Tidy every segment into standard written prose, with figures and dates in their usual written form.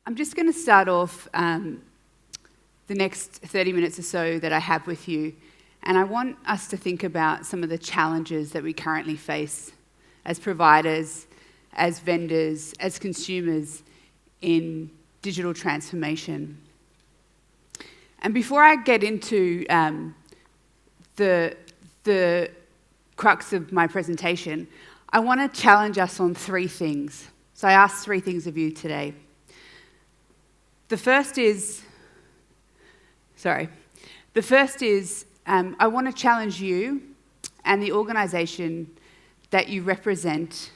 I'm just going to start off the next 30 minutes or so that I have with you, and I want us to think about some of the challenges that we currently face as providers, as vendors, as consumers in digital transformation. And before I get into the crux of my presentation, I want to challenge us on three things. So I asked three things of you today. The first is, I want to challenge you and the organisation that you represent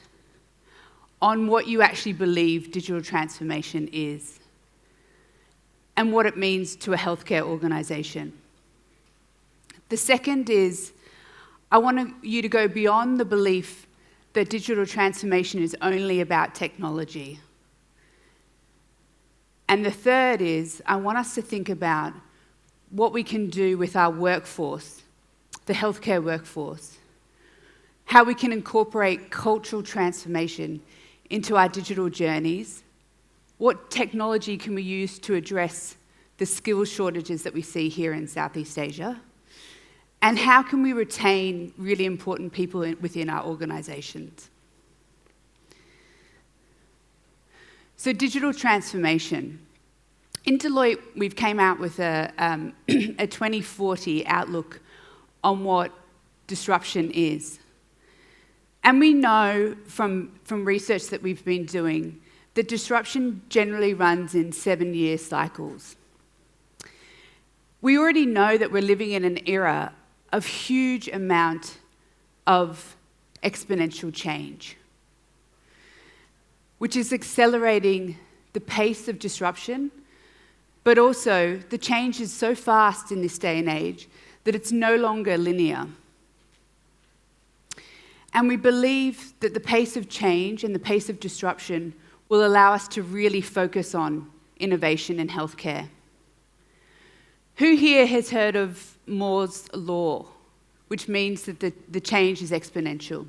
on what you actually believe digital transformation is and what it means to a healthcare organisation. The second is, I want you to go beyond the belief that digital transformation is only about technology. And the third is, I want us to think about what we can do with our workforce, the healthcare workforce, how we can incorporate cultural transformation into our digital journeys, what technology can we use to address the skills shortages that we see here in Southeast Asia, and how can we retain really important people within our organisations. So digital transformation. In Deloitte, we've came out with a 2040 outlook on what disruption is. And we know from research that we've been doing that disruption generally runs in 7-year cycles. We already know that we're living in an era of huge amount of exponential change, which is accelerating the pace of disruption, but also the change is so fast in this day and age that it's no longer linear. And we believe that the pace of change and the pace of disruption will allow us to really focus on innovation in healthcare. Who here has heard of Moore's law, which means that the change is exponential?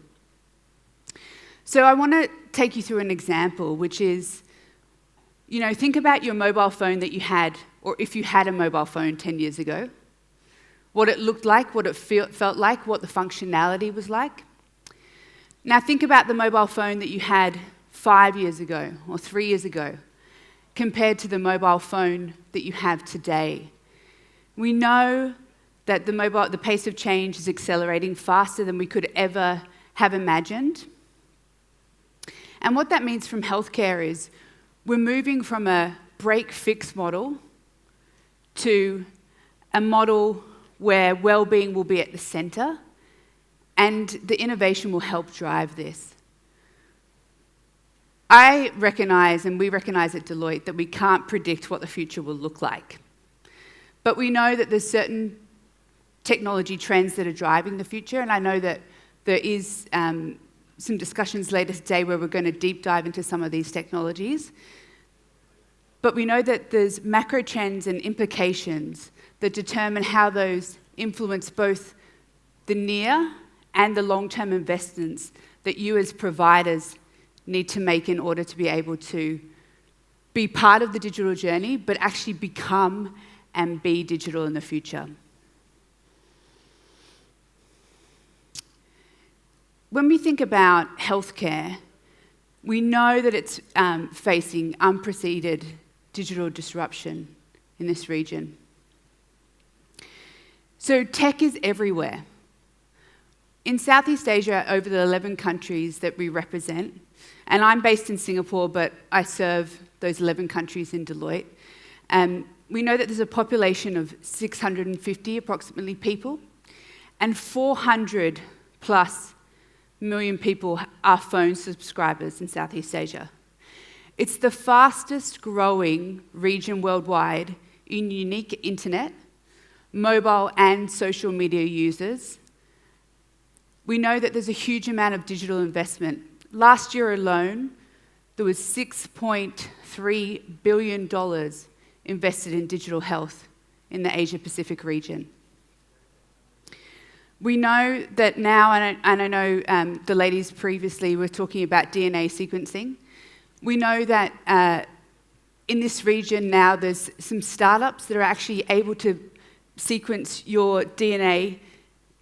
So I want to take you through an example, which is, think about your mobile phone that you had, or if you had a mobile phone 10 years ago, what it looked like, what it felt like, what the functionality was like. Now think about the mobile phone that you had 5 years ago or 3 years ago compared to the mobile phone that you have today. We know that the pace of change is accelerating faster than we could ever have imagined. And what that means from healthcare is we're moving from a break-fix model to a model where well-being will be at the centre, and the innovation will help drive this. I recognise, and we recognise at Deloitte, that we can't predict what the future will look like. But we know that there's certain technology trends that are driving the future, and I know that there is some discussions later today where we're going to deep dive into some of these technologies. But we know that there's macro trends and implications that determine how those influence both the near and the long-term investments that you as providers need to make in order to be able to be part of the digital journey, but actually become and be digital in the future. When we think about healthcare, we know that it's facing unprecedented digital disruption in this region. So tech is everywhere. In Southeast Asia, over the 11 countries that we represent, and I'm based in Singapore, but I serve those 11 countries in Deloitte, we know that there's a population of 650 approximately people, and 400 plus million people are phone subscribers in Southeast Asia. It's the fastest growing region worldwide in unique internet, mobile and social media users. We know that there's a huge amount of digital investment. Last year alone, there was $6.3 billion invested in digital health in the Asia-Pacific region. We know that now, and I know the ladies previously were talking about DNA sequencing, we know that in this region now, there's some startups that are actually able to sequence your DNA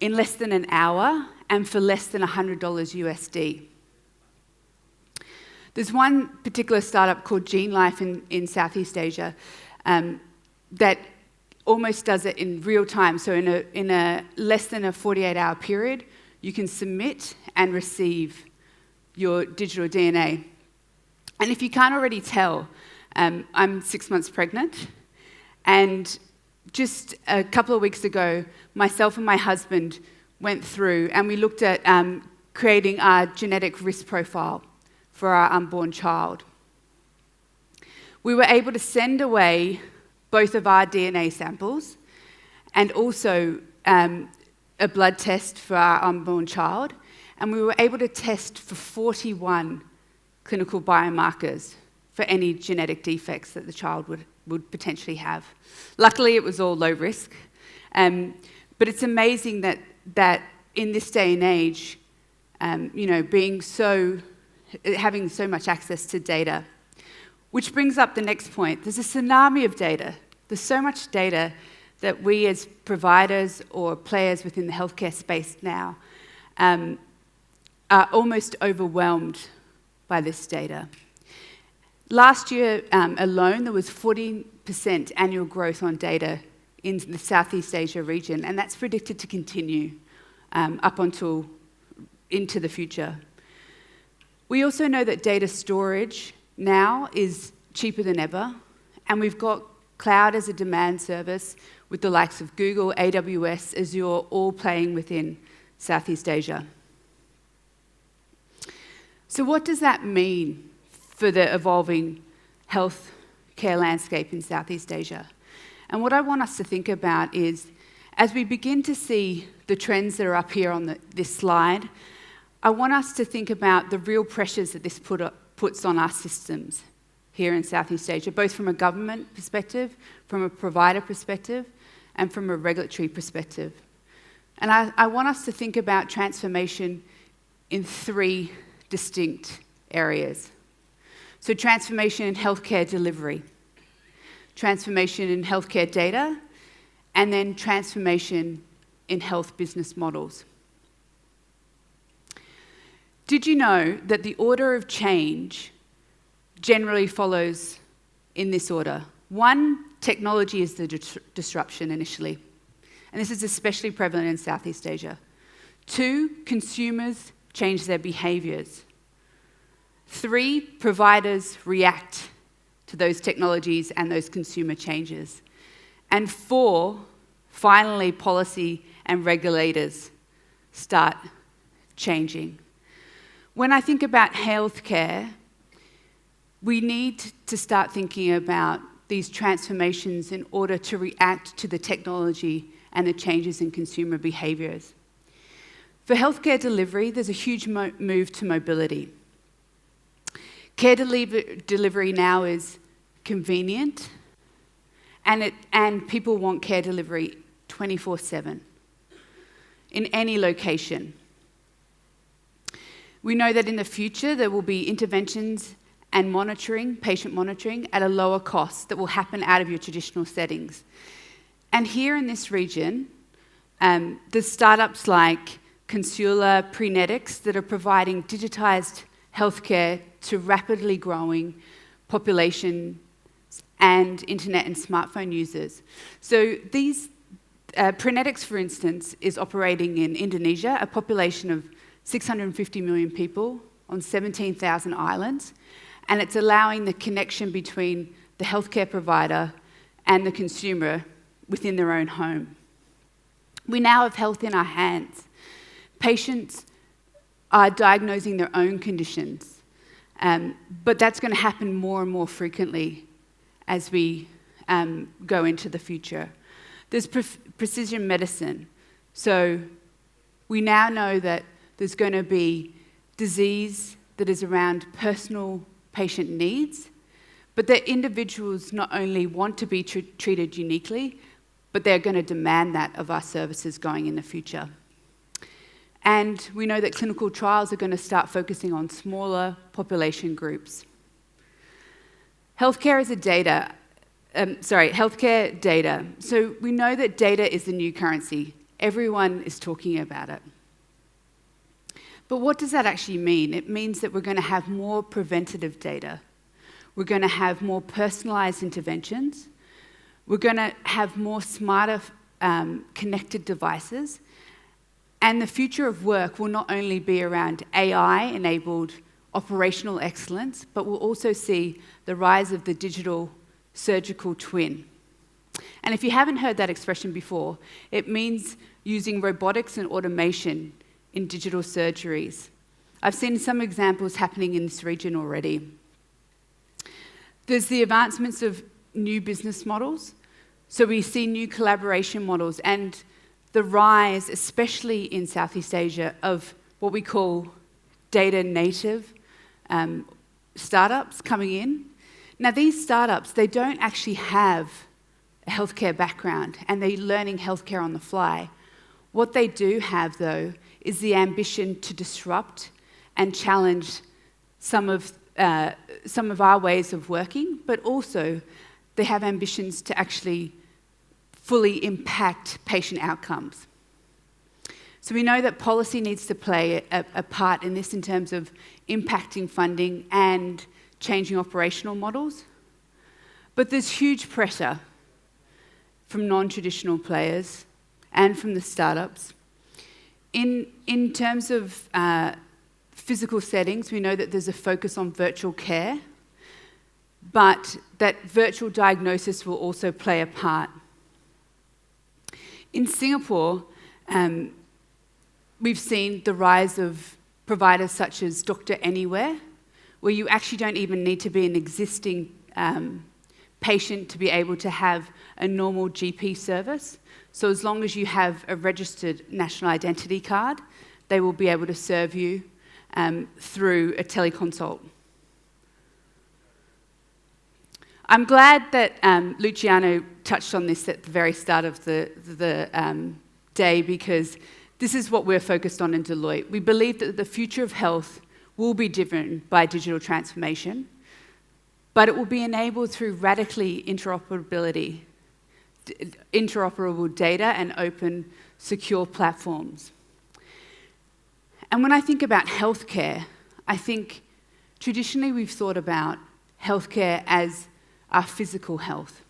in less than an hour and for less than $100 USD. There's one particular startup called GeneLife in Southeast Asia that almost does it in real time. So in a less than a 48-hour period, you can submit and receive your digital DNA. And if you can't already tell, I'm 6 months pregnant, and just a couple of weeks ago, myself and my husband went through and we looked at creating our genetic risk profile for our unborn child. We were able to send away both of our DNA samples and also a blood test for our unborn child, and we were able to test for 41 clinical biomarkers for any genetic defects that the child would potentially have. Luckily, it was all low risk, but it's amazing that in this day and age, having so much access to data. Which brings up the next point. There's a tsunami of data. There's so much data that we as providers or players within the healthcare space now are almost overwhelmed by this data. Last year alone, there was 40% annual growth on data in the Southeast Asia region, and that's predicted to continue up until into the future. We also know that data storage now is cheaper than ever, and we've got cloud as a demand service with the likes of Google, AWS, Azure, all playing within Southeast Asia. So what does that mean for the evolving health care landscape in Southeast Asia? And what I want us to think about is, as we begin to see the trends that are up here on this slide, I want us to think about the real pressures that this puts on our systems here in Southeast Asia, both from a government perspective, from a provider perspective, and from a regulatory perspective. And I want us to think about transformation in three distinct areas. So transformation in healthcare delivery, transformation in healthcare data, and then transformation in health business models. Did you know that the order of change generally follows in this order? One, technology is the disruption initially, and this is especially prevalent in Southeast Asia. Two, consumers change their behaviours. Three, providers react to those technologies and those consumer changes. And four, finally, policy and regulators start changing. When I think about healthcare, we need to start thinking about these transformations in order to react to the technology and the changes in consumer behaviours. For healthcare delivery, there's a huge move to mobility. Care delivery now is convenient, and people want care delivery 24/7 in any location. We know that in the future there will be interventions and monitoring, patient monitoring, at a lower cost that will happen out of your traditional settings. And here in this region, there's startups like Consula, Prenetics that are providing digitised healthcare to rapidly growing population and internet and smartphone users. So these, Prenetics, for instance, is operating in Indonesia, a population of 650 million people on 17,000 islands, and it's allowing the connection between the healthcare provider and the consumer within their own home. We now have health in our hands. Patients are diagnosing their own conditions, but that's going to happen more and more frequently as we go into the future. There's precision medicine. So we now know that there's going to be disease that is around personal patient needs, but that individuals not only want to be treated uniquely, but they're going to demand that of our services going in the future. And we know that clinical trials are going to start focusing on smaller population groups. Healthcare data. So we know that data is the new currency. Everyone is talking about it. But what does that actually mean? It means that we're going to have more preventative data. We're going to have more personalized interventions. We're going to have more smarter connected devices. And the future of work will not only be around AI-enabled operational excellence, but we'll also see the rise of the digital surgical twin. And if you haven't heard that expression before, it means using robotics and automation in digital surgeries. I've seen some examples happening in this region already. There's the advancements of new business models. So we see new collaboration models and the rise, especially in Southeast Asia, of what we call data native startups coming in. Now, these startups, they don't actually have a healthcare background and they're learning healthcare on the fly. What they do have, though, is the ambition to disrupt and challenge some of our ways of working, but also they have ambitions to actually fully impact patient outcomes. So we know that policy needs to play a part in this in terms of impacting funding and changing operational models. But there's huge pressure from non-traditional players and from the startups. In terms of physical settings, we know that there's a focus on virtual care, but that virtual diagnosis will also play a part. In Singapore, we've seen the rise of providers such as Dr. Anywhere, where you actually don't even need to be an existing patient to be able to have a normal GP service. So as long as you have a registered national identity card, they will be able to serve you through a teleconsult. I'm glad that Luciano touched on this at the very start of the day, because this is what we're focused on in Deloitte. We believe that the future of health will be driven by digital transformation, but it will be enabled through radically interoperable data and open, secure platforms. And when I think about healthcare, I think traditionally we've thought about healthcare as our physical health.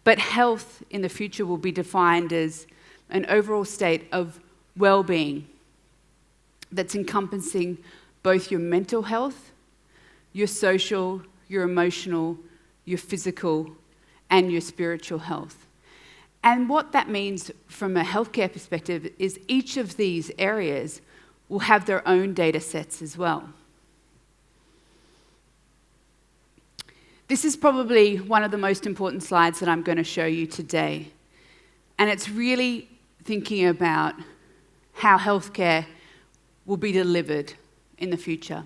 But health in the future will be defined as an overall state of well-being that's encompassing both your mental health, your social, your emotional, your physical, and your spiritual health. And what that means from a healthcare perspective is each of these areas will have their own data sets as well. This is probably one of the most important slides that I'm going to show you today. And it's really thinking about how healthcare will be delivered in the future.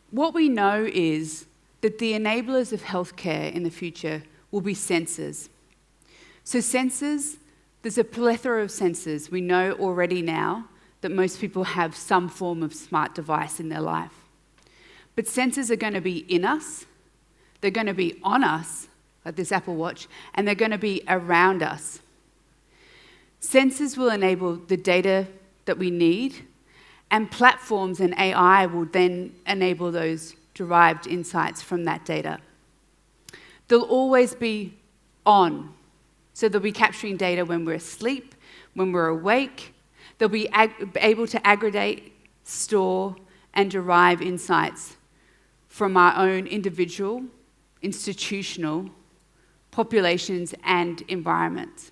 What we know is that the enablers of healthcare in the future will be sensors. So sensors, there's a plethora of sensors. We know already now that most people have some form of smart device in their life. But sensors are going to be in us, they're going to be on us, like this Apple Watch, and they're going to be around us. Sensors will enable the data that we need, and platforms and AI will then enable those derived insights from that data. They'll always be on. So they'll be capturing data when we're asleep, when we're awake. They'll be able to aggregate, store, and derive insights from our own individual, institutional, populations, and environments.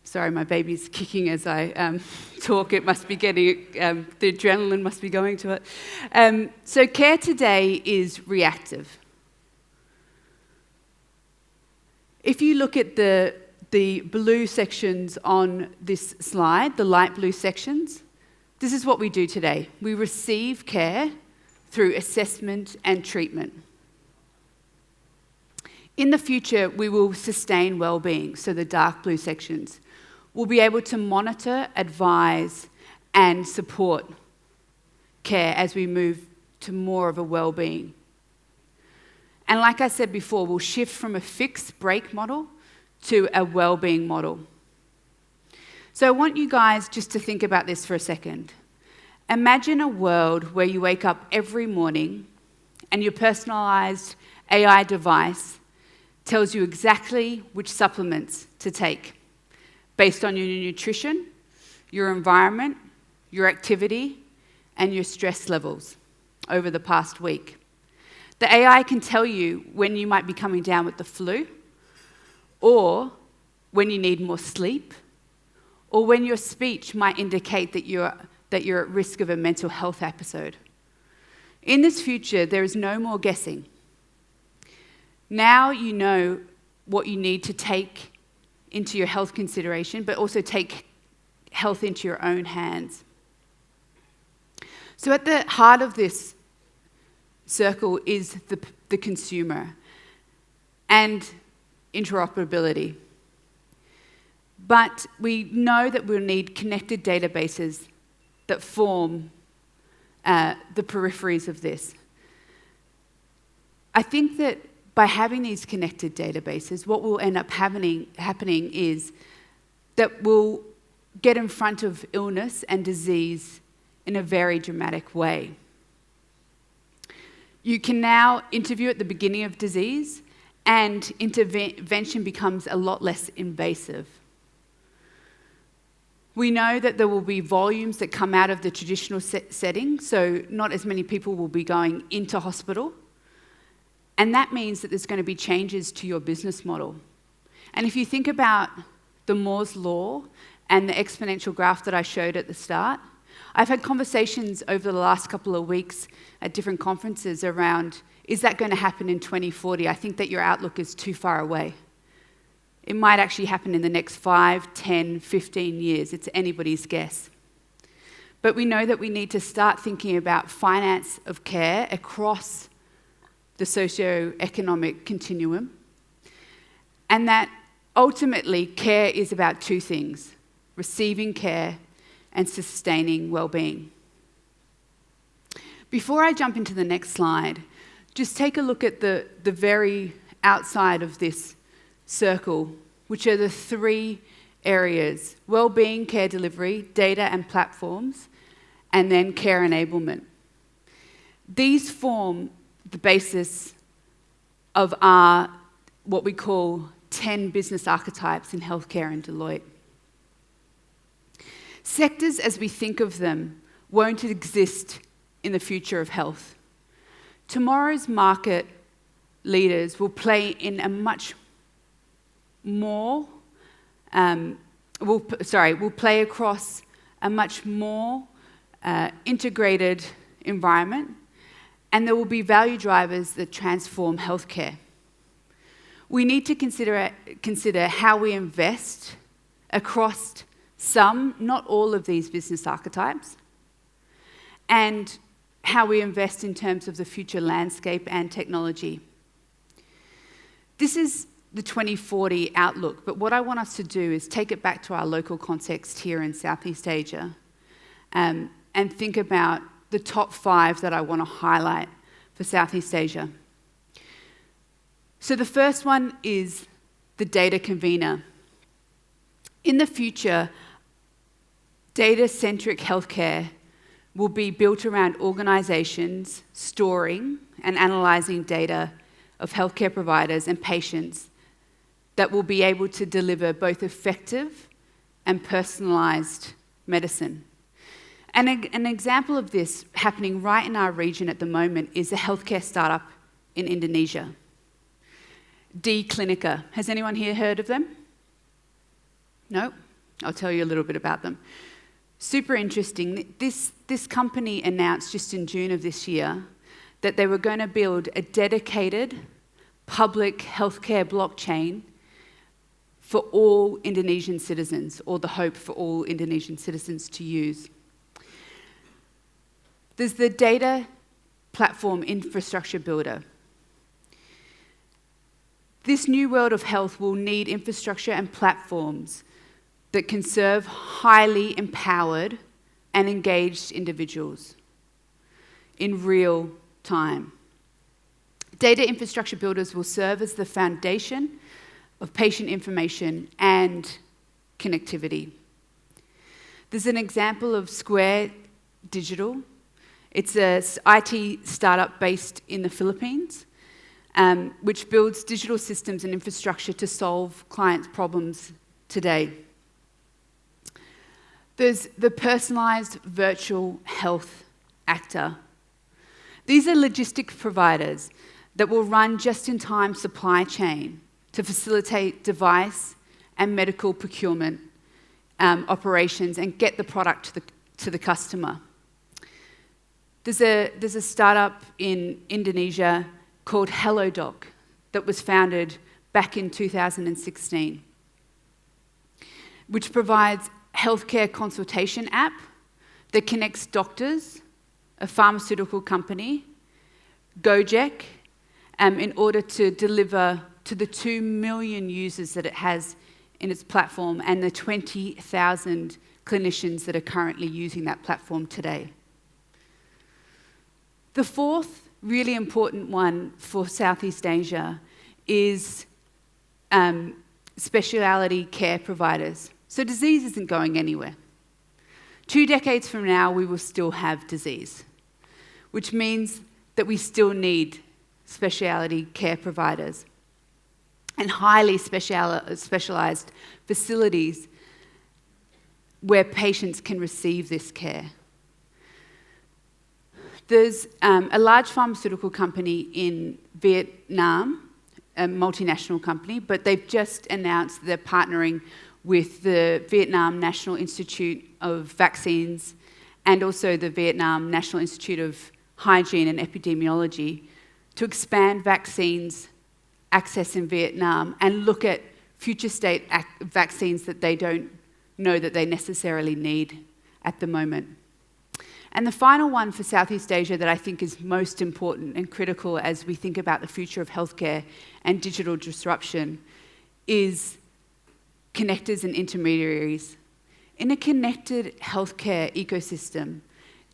Sorry, my baby's kicking as I talk. It must be getting, the adrenaline must be going to it. So care today is reactive. If you look at the blue sections on this slide, the light blue sections, this is what we do today. We receive care through assessment and treatment. In the future, we will sustain well-being, so the dark blue sections. We'll be able to monitor, advise, and support care as we move to more of a well-being. And like I said before, we'll shift from a fixed break model to a well-being model. So I want you guys just to think about this for a second. Imagine a world where you wake up every morning and your personalized AI device tells you exactly which supplements to take based on your nutrition, your environment, your activity, and your stress levels over the past week. The AI can tell you when you might be coming down with the flu, or when you need more sleep, or when your speech might indicate that you're at risk of a mental health episode. In this future, there is no more guessing. Now you know what you need to take into your health consideration, but also take health into your own hands. So at the heart of this circle is the consumer and interoperability. But we know that we'll need connected databases that form the peripheries of this. I think that by having these connected databases, what will end up happening is that we'll get in front of illness and disease in a very dramatic way. You can now interview at the beginning of disease, and intervention becomes a lot less invasive. We know that there will be volumes that come out of the traditional setting, so not as many people will be going into hospital. And that means that there's going to be changes to your business model. And if you think about the Moore's law and the exponential graph that I showed at the start, I've had conversations over the last couple of weeks at different conferences around, is that going to happen in 2040? I think that your outlook is too far away. It might actually happen in the next 5, 10, 15 years. It's anybody's guess. But we know that we need to start thinking about finance of care across the socio-economic continuum, and that ultimately care is about two things: receiving care and sustaining well-being. Before I jump into the next slide, just take a look at the very outside of this circle, which are the three areas: well-being, care delivery, data and platforms, and then care enablement. These form the basis of our, what we call 10 business archetypes in healthcare in Deloitte. Sectors, as we think of them, won't exist in the future of health. Tomorrow's market leaders will play in a much more, will play across a much more integrated environment, and there will be value drivers that transform healthcare. We need to consider how we invest across some, not all of these business archetypes, and how we invest in terms of the future landscape and technology. This is the 2040 outlook, but what I want us to do is take it back to our local context here in Southeast Asia, and think about the top 5 that I want to highlight for Southeast Asia. So the first one is the data convener. In the future, data-centric healthcare will be built around organisations storing and analysing data of healthcare providers and patients that will be able to deliver both effective and personalised medicine. And an example of this happening right in our region at the moment is a healthcare startup in Indonesia, D-Clinica. Has anyone here heard of them? No? I'll tell you a little bit about them. Super interesting. This company announced just in June of this year that they were going to build a dedicated public healthcare blockchain for all Indonesian citizens, or the hope for all Indonesian citizens to use. There's the data platform infrastructure builder. This new world of health will need infrastructure and platforms that can serve highly empowered and engaged individuals. in real time. Data infrastructure builders will serve as the foundation of patient information and connectivity. There's an example of Square Digital. It's an IT startup based in the Philippines, which builds digital systems and infrastructure to solve clients' problems today. There's the personalised virtual health actor. These are logistics providers that will run just-in-time supply chain to facilitate device and medical procurement operations and get the product to the customer. There's a startup in Indonesia called HelloDoc that was founded back in 2016, which provides healthcare consultation app that connects doctors, a pharmaceutical company, Gojek, in order to deliver to the 2 million users that it has in its platform and the 20,000 clinicians that are currently using that platform today. The fourth really important one for Southeast Asia is specialty care providers. So disease isn't going anywhere. 2 decades from now, we will still have disease, which means that we still need specialty care providers and highly specialised facilities where patients can receive this care. There's a large pharmaceutical company in Vietnam, a multinational company, but they've just announced they're partnering with the Vietnam National Institute of Vaccines and also the Vietnam National Institute of Hygiene and Epidemiology to expand vaccines access in Vietnam and look at future state vaccines that they don't know that they necessarily need at the moment. And the final one for Southeast Asia that I think is most important and critical as we think about the future of healthcare and digital disruption is connectors and intermediaries. In a connected healthcare ecosystem,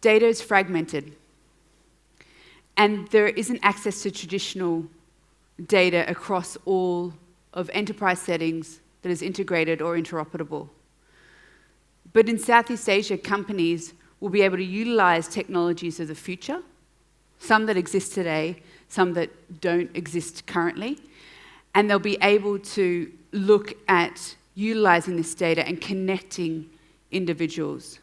data is fragmented and there isn't access to traditional data across all of enterprise settings that is integrated or interoperable. But in Southeast Asia, companies will be able to utilize technologies of the future, some that exist today, some that don't exist currently, and they'll be able to look at utilizing this data and connecting individuals.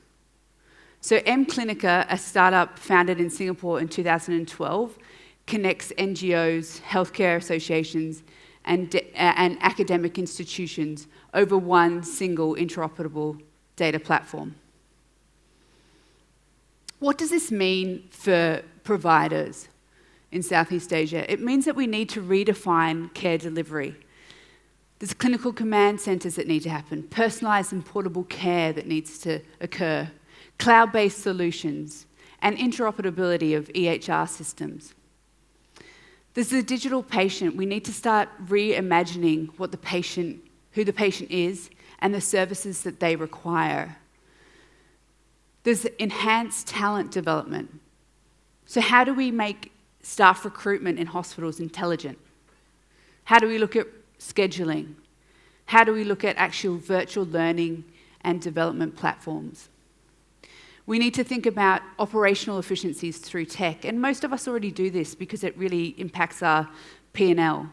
So M-Clinica, a startup founded in Singapore in 2012, connects NGOs, healthcare associations, and academic institutions over one single interoperable data platform. What does this mean for providers in Southeast Asia? It means that we need to redefine care delivery. There's clinical command centres that need to happen, personalised and portable care that needs to occur, cloud-based solutions, and interoperability of EHR systems. There's the digital patient. We need to start reimagining who the patient is and the services that they require. There's enhanced talent development. So how do we make staff recruitment in hospitals intelligent? How do we look at scheduling? How do we look at actual virtual learning and development platforms? We need to think about operational efficiencies through tech, and most of us already do this because it really impacts our P&L.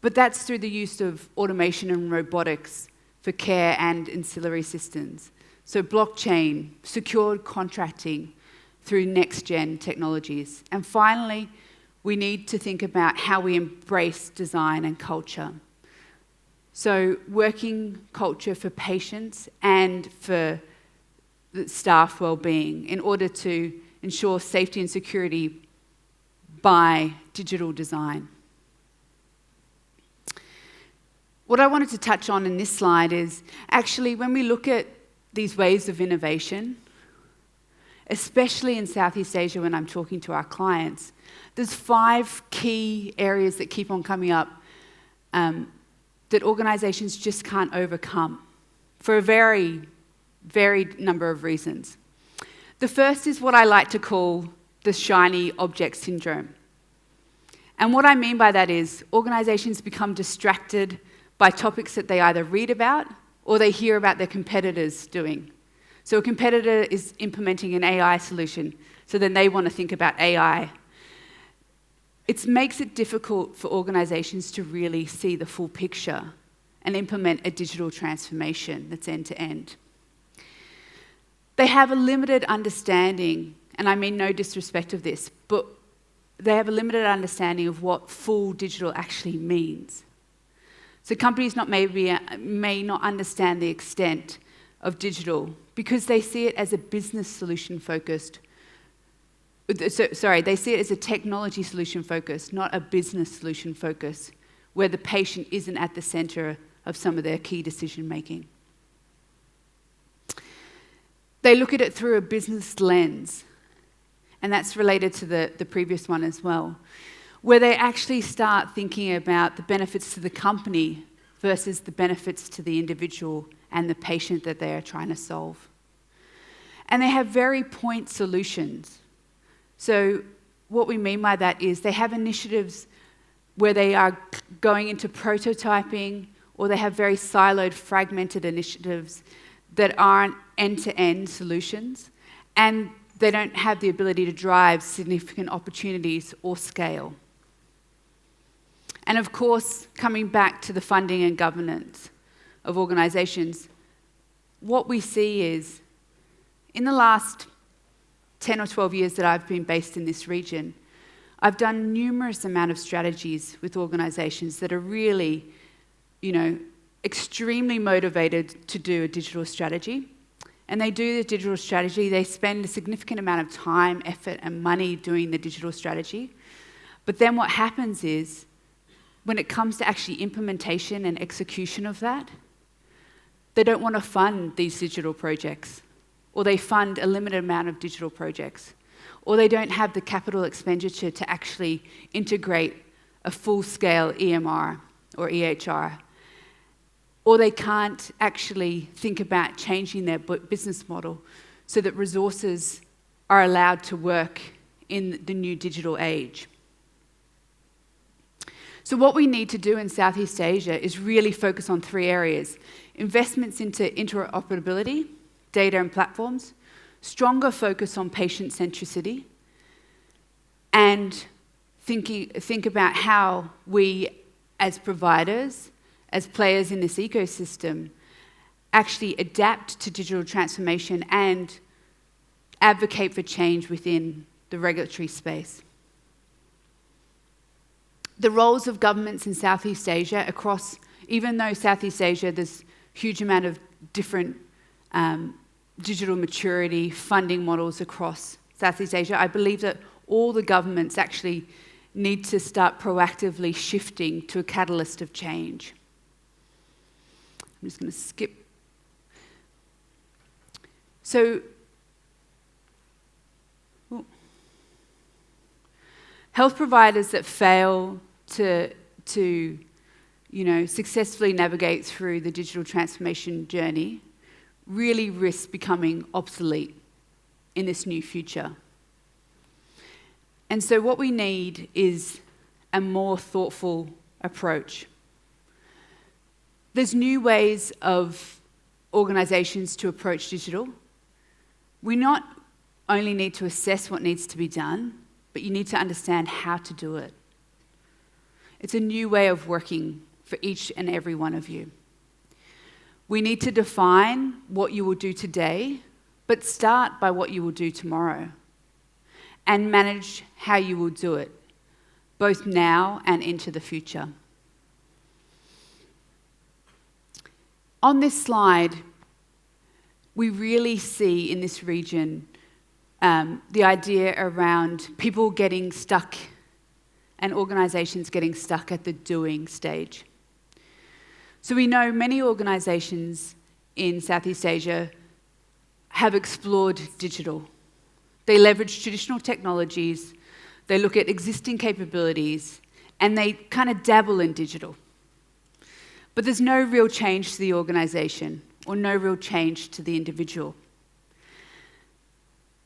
But that's through the use of automation and robotics for care and ancillary systems. So blockchain, secured contracting through next-gen technologies. And finally, we need to think about how we embrace design and culture. So working culture for patients and for the staff well-being in order to ensure safety and security by digital design. What I wanted to touch on in this slide is actually when we look at these waves of innovation, especially in Southeast Asia when I'm talking to our clients, there's 5 key areas that keep on coming up that organizations just can't overcome for a very varied number of reasons. The first is what I like to call the shiny object syndrome. And what I mean by that is organizations become distracted by topics that they either read about or they hear about their competitors doing. So a competitor is implementing an AI solution, so then they want to think about AI. It makes it difficult for organizations to really see the full picture and implement a digital transformation that's end-to-end. They have a limited understanding, and I mean no disrespect of this, but they have a limited understanding of what full digital actually means. So companies may not understand the extent of digital because they see it as a business solution focused. They see it as a technology solution focus, not a business solution focus, where the patient isn't at the center of some of their key decision making. They look at it through a business lens, and that's related to the previous one as well, where they actually start thinking about the benefits to the company versus the benefits to the individual and the patient that they are trying to solve. And they have very point solutions. So what we mean by that is they have initiatives where they are going into prototyping, or they have very siloed, fragmented initiatives that aren't end-to-end solutions, and they don't have the ability to drive significant opportunities or scale. And of course, coming back to the funding and governance of organizations, what we see is, in the last 10 or 12 years that I've been based in this region, I've done numerous amount of strategies with organizations that are really, extremely motivated to do a digital strategy. And they do the digital strategy, they spend a significant amount of time, effort, and money doing the digital strategy. But then what happens is, when it comes to actually implementation and execution of that, they don't want to fund these digital projects, or they fund a limited amount of digital projects, or they don't have the capital expenditure to actually integrate a full-scale EMR or EHR, or they can't actually think about changing their business model so that resources are allowed to work in the new digital age. So what we need to do in Southeast Asia is really focus on 3 areas: investments into interoperability, data and platforms, stronger focus on patient centricity, and think about how we, as providers, as players in this ecosystem, actually adapt to digital transformation and advocate for change within the regulatory space. The roles of governments in Southeast Asia even though Southeast Asia, there's a huge amount of different digital maturity, funding models across Southeast Asia, I believe that all the governments actually need to start proactively shifting to a catalyst of change. I'm just going to skip. So, health providers that fail to successfully navigate through the digital transformation journey really risk becoming obsolete in this new future. And so what we need is a more thoughtful approach. There's new ways of organizations to approach digital. We not only need to assess what needs to be done, but you need to understand how to do it. It's a new way of working for each and every one of you. We need to define what you will do today, but start by what you will do tomorrow, and manage how you will do it, both now and into the future. On this slide, we really see in this region the idea around people getting stuck and organizations getting stuck at the doing stage. So we know many organizations in Southeast Asia have explored digital. They leverage traditional technologies, they look at existing capabilities, and they kind of dabble in digital. But there's no real change to the organization or no real change to the individual.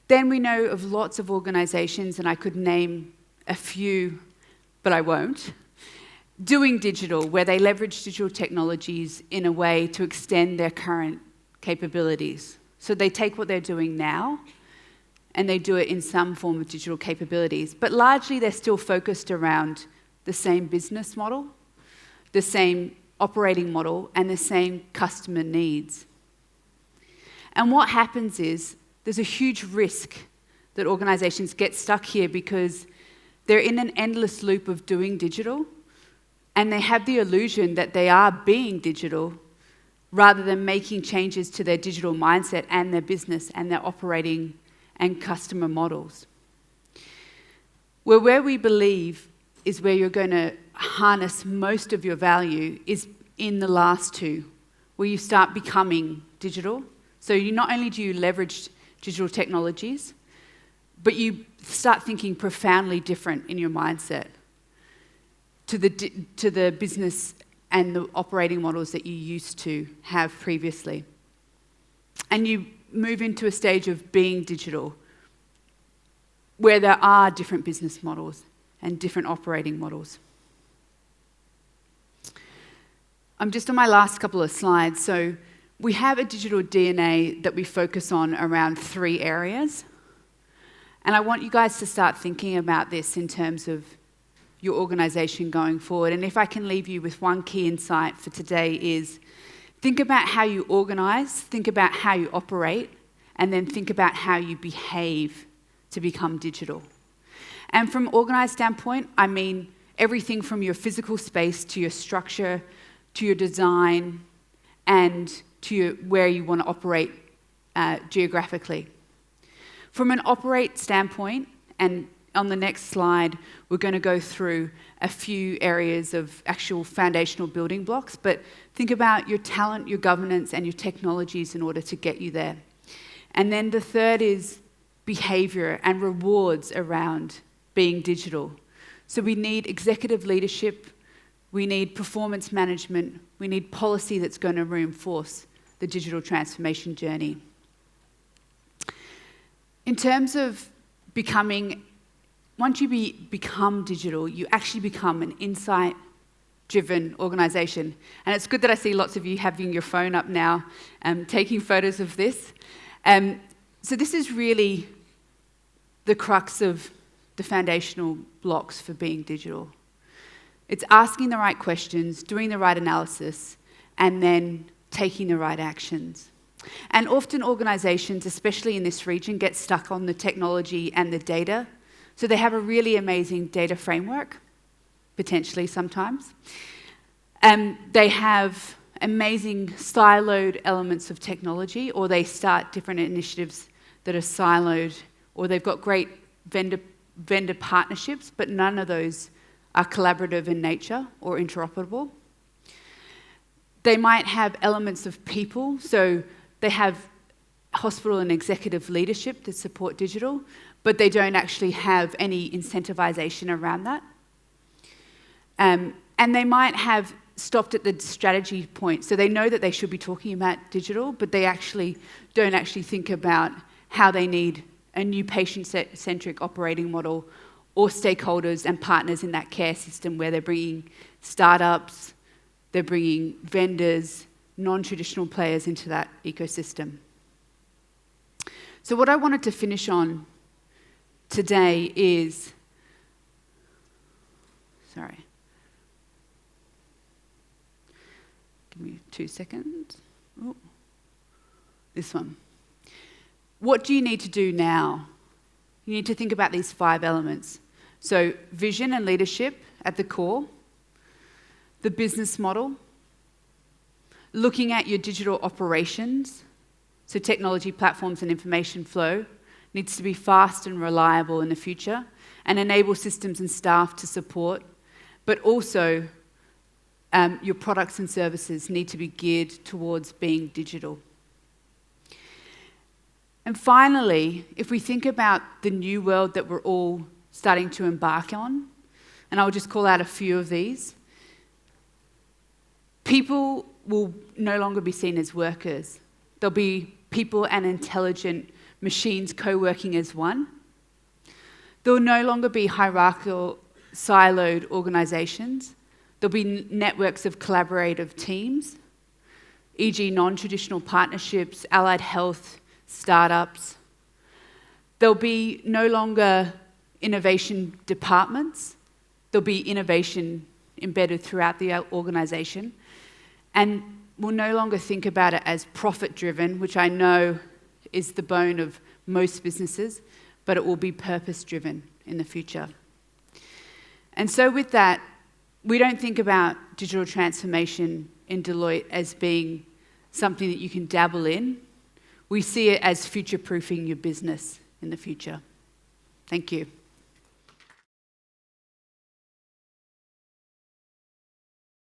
Then we know of lots of organisations, and I could name a few, but I won't, doing digital, where they leverage digital technologies in a way to extend their current capabilities. So they take what they're doing now and they do it in some form of digital capabilities. But largely they're still focused around the same business model, the same operating model, and the same customer needs. And what happens is there's a huge risk that organisations get stuck here because they're in an endless loop of doing digital, and they have the illusion that they are being digital rather than making changes to their digital mindset and their business and their operating and customer models. Where we believe is where you're going to harness most of your value is in the last two, where you start becoming digital. So not only do you leverage digital technologies, but you start thinking profoundly different in your mindset to the business and the operating models that you used to have previously. And you move into a stage of being digital, where there are different business models and different operating models. I'm just on my last couple of slides. So we have a digital DNA that we focus on around 3 areas. And I want you guys to start thinking about this in terms of your organisation going forward. And if I can leave you with one key insight for today is think about how you organise, think about how you operate, and then think about how you behave to become digital. And from an organised standpoint, I mean everything from your physical space to your structure, to your design, and to where you want to operate geographically. From an operate standpoint, and on the next slide, we're going to go through a few areas of actual foundational building blocks, but think about your talent, your governance, and your technologies in order to get you there. And then the third is behaviour and rewards around being digital. So we need executive leadership, we need performance management, we need policy that's going to reinforce the digital transformation journey. In terms of becoming, once you become digital, you actually become an insight-driven organisation. And it's good that I see lots of you having your phone up now, taking photos of this. So this is really the crux of the foundational blocks for being digital. It's asking the right questions, doing the right analysis, and then taking the right actions. And often organisations, especially in this region, get stuck on the technology and the data. So they have a really amazing data framework, potentially sometimes. They have amazing siloed elements of technology, or they start different initiatives that are siloed, or they've got great vendor partnerships, but none of those are collaborative in nature or interoperable. They might have elements of people, so they have hospital and executive leadership that support digital, but they don't actually have any incentivization around that. And they might have stopped at the strategy point, so they know that they should be talking about digital, but they actually don't actually think about how they need a new patient-centric operating model or stakeholders and partners in that care system where they're bringing startups, they're bringing vendors, non-traditional players into that ecosystem. So what I wanted to finish on today is, give me 2 seconds. Ooh. This one. What do you need to do now? You need to think about these 5 elements. So vision and leadership at the core, the business model, looking at your digital operations, so technology platforms and information flow needs to be fast and reliable in the future and enable systems and staff to support, but also your products and services need to be geared towards being digital. And finally, if we think about the new world that we're all starting to embark on, and I'll just call out a few of these, people will no longer be seen as workers. They'll be people and intelligent machines co-working as one. There will no longer be hierarchical, siloed organisations. There'll be networks of collaborative teams, e.g. non-traditional partnerships, allied health, startups. There'll be no longer innovation departments. There'll be innovation embedded throughout the organisation. And we'll no longer think about it as profit-driven, which I know is the bone of most businesses, but it will be purpose-driven in the future. And so with that, we don't think about digital transformation in Deloitte as being something that you can dabble in. We see it as future-proofing your business in the future. Thank you.